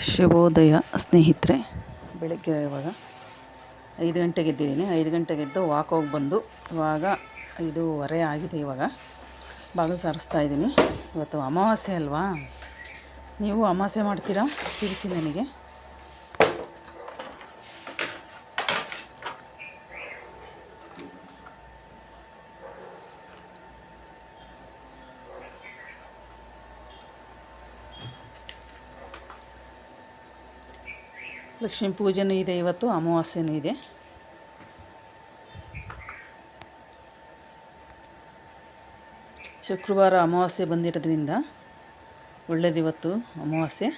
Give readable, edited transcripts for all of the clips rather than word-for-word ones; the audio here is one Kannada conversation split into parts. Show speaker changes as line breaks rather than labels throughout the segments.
ಶುಭೋದಯ ಸ್ನೇಹಿತರೆ. ಬೆಳಗ್ಗೆ ಇವಾಗ 5 ಗಂಟೆಗೆ ಎದ್ದಿದ್ದೀನಿ. 5 ಗಂಟೆಗೆ ಎದ್ದು ವಾಕ್ ಹೋಗಿ ಬಂದು ಇವಾಗ 5:30 ಆಗಿದೆ. ಇವಾಗ ಬಾಗಿಲು ಸಾರಿಸ್ತಾ ಇದ್ದೀನಿ. ಇವತ್ತು ಅಮಾವಾಸ್ಯೆ ಅಲ್ವಾ, ನೀವು ಅಮಾವಾಸ್ಯೆ ಮಾಡ್ತೀರಾ ತಿಳಿಸಿ ನನಗೆ. ಲಕ್ಷ್ಮೀ ಪೂಜೆನೂ ಇದೆ, ಇವತ್ತು ಅಮಾವಾಸ್ಯೆನೂ ಇದೆ. ಶುಕ್ರವಾರ ಅಮಾವಾಸ್ಯೆ ಬಂದಿರೋದ್ರಿಂದ ಒಳ್ಳೆಯದು ಇವತ್ತು ಅಮಾವಾಸ್ಯೆ.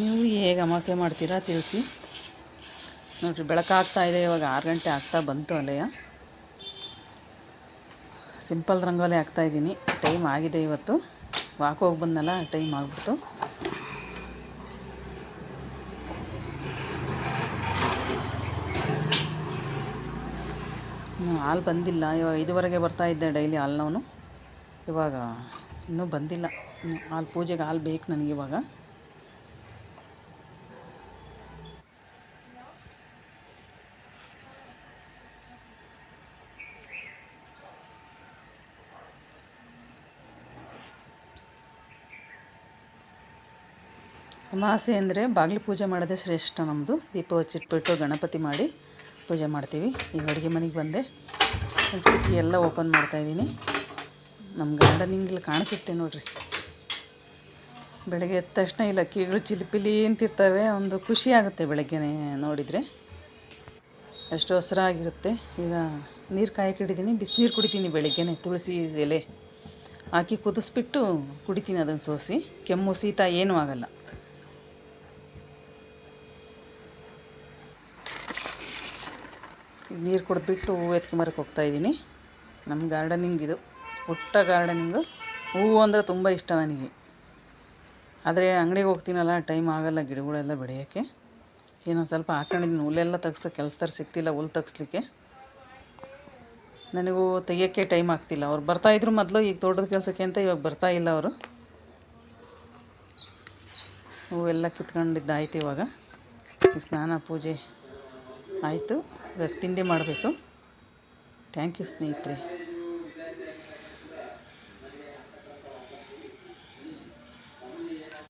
ನೀವು ಹೇಗೆ ಅಮಾವಾಸ್ಯೆ ಮಾಡ್ತೀರಾ ತಿಳಿಸಿ. ನೋಡಿರಿ, ಬೆಳಕಾಗ್ತಾ ಇದೆ. ಇವಾಗ 6 ಗಂಟೆ ಆಗ್ತಾ ಬಂತು. ಅಲೆಯ ಸಿಂಪಲ್ ರಂಗೋಲಿ ಹಾಕ್ತಾಯಿದ್ದೀನಿ. ಟೈಮ್ ಆಗಿದೆ. ಇವತ್ತು ವಾಕ್ ಹೋಗಿ ಬಂದಲ್ಲ, ಟೈಮ್ ಆಗಿಬಿಡ್ತು. ಹಾಲು ಬಂದಿಲ್ಲ. ಇವಾಗ 5:15ಗೆ ಬರ್ತಾಯಿದ್ದೆ ಡೈಲಿ ಹಾಲಿನವನು. ಇವಾಗ ಇನ್ನೂ ಬಂದಿಲ್ಲ. ಹಾಲು ಪೂಜೆಗೆ ಹಾಲು ಬೇಕು ನನಗಿವಾಗ. ಅಮಾವಾಸ್ಯೆ ಅಂದರೆ ಬಾಗಿಲು ಪೂಜೆ ಮಾಡೋದೇ ಶ್ರೇಷ್ಠ. ನಮ್ಮದು ದೀಪ ಹಚ್ಚಿಟ್ಬಿಟ್ಟು ಗಣಪತಿ ಮಾಡಿ ಪೂಜೆ ಮಾಡ್ತೀವಿ. ಈಗ ಅಡುಗೆ ಮನೆಗೆ ಬಂದೆ, ಕಿಟಕಿ ಎಲ್ಲ ಓಪನ್ ಮಾಡ್ತಾಯಿದ್ದೀನಿ. ನಮ್ಮ ಗಾರ್ಡನಿಂಗಲ್ಲಿ ಕಾಣಿಸುತ್ತೆ ನೋಡಿರಿ. ಬೆಳಗ್ಗೆ ಎದ್ದ ತಕ್ಷಣ ಈ ಲಕ್ಕಿಗಳು ಚಿಲಿಪಿಲಿ ಅಂತಿರ್ತವೆ. ಒಂದು ಖುಷಿ ಆಗುತ್ತೆ ಬೆಳಗ್ಗೆ ನೋಡಿದರೆ, ಎಷ್ಟು ಹಸಿರಾಗಿರುತ್ತೆ. ಈಗ ನೀರು ಕಾಯಕ್ಕಿಟ್ಟಿದ್ದೀನಿ, ಬಿಸಿನೀರು ಕುಡಿತೀನಿ ಬೆಳಗ್ಗೆನೆ. ತುಳಸಿ ಎಲೆ ಹಾಕಿ ಕುದಿಸ್ಬಿಟ್ಟು ಕುಡಿತೀನಿ. ಅದನ್ನು ಸೋಸಿ ಕೆಮ್ಮು ಶೀತ ಏನೂ ಆಗಲ್ಲ. ನೀರು ಕುಡಿದ್ಬಿಟ್ಟು ಹೂವು ಎತ್ಕೊಂಬರಕ್ಕೆ ಹೋಗ್ತಾಯಿದ್ದೀನಿ. ನಮ್ಮ ಗಾರ್ಡನಿಂಗ್ ಇದು, ಪುಟ್ಟ ಗಾರ್ಡನಿಂಗು. ಹೂವು ಅಂದರೆ ತುಂಬ ಇಷ್ಟ ನನಗೆ. ಆದರೆ ಅಂಗಡಿಗೆ ಹೋಗ್ತೀನಲ್ಲ, ಟೈಮ್ ಆಗೋಲ್ಲ ಗಿಡಗಳೆಲ್ಲ ಬೆಳೆಯೋಕ್ಕೆ. ಏನೋ ಸ್ವಲ್ಪ ಹಾಕೊಂಡಿದ್ದೀನಿ. ಹುಲ್ಲೆಲ್ಲ ತೆಗ್ಸೋ ಕೆಲಸದವ್ರು ಸಿಗ್ತಿಲ್ಲ ಹುಲ್ಲು ತೆಗ್ಸ್ಲಿಕ್ಕೆ. ನನಗೂ ತೆಗಿಯೋಕ್ಕೆ ಟೈಮ್ ಆಗ್ತಿಲ್ಲ. ಅವ್ರು ಬರ್ತಾಯಿದ್ರು ಮೊದಲು, ಈಗ ತೋಟದ ಕೆಲಸಕ್ಕೆ ಅಂತ. ಇವಾಗ ಬರ್ತಾಯಿಲ್ಲ ಅವರು. ಹೂವೆಲ್ಲ ಕಿತ್ಕೊಂಡಿದ್ದಾಯ್ತು. ಇವಾಗ ಸ್ನಾನ ಪೂಜೆ ಆಯಿತು. ಇವಾಗ ತಿಂಡಿ ಮಾಡಬೇಕು. ಥ್ಯಾಂಕ್ ಯು ಸ್ನೇಹಿತರೆ.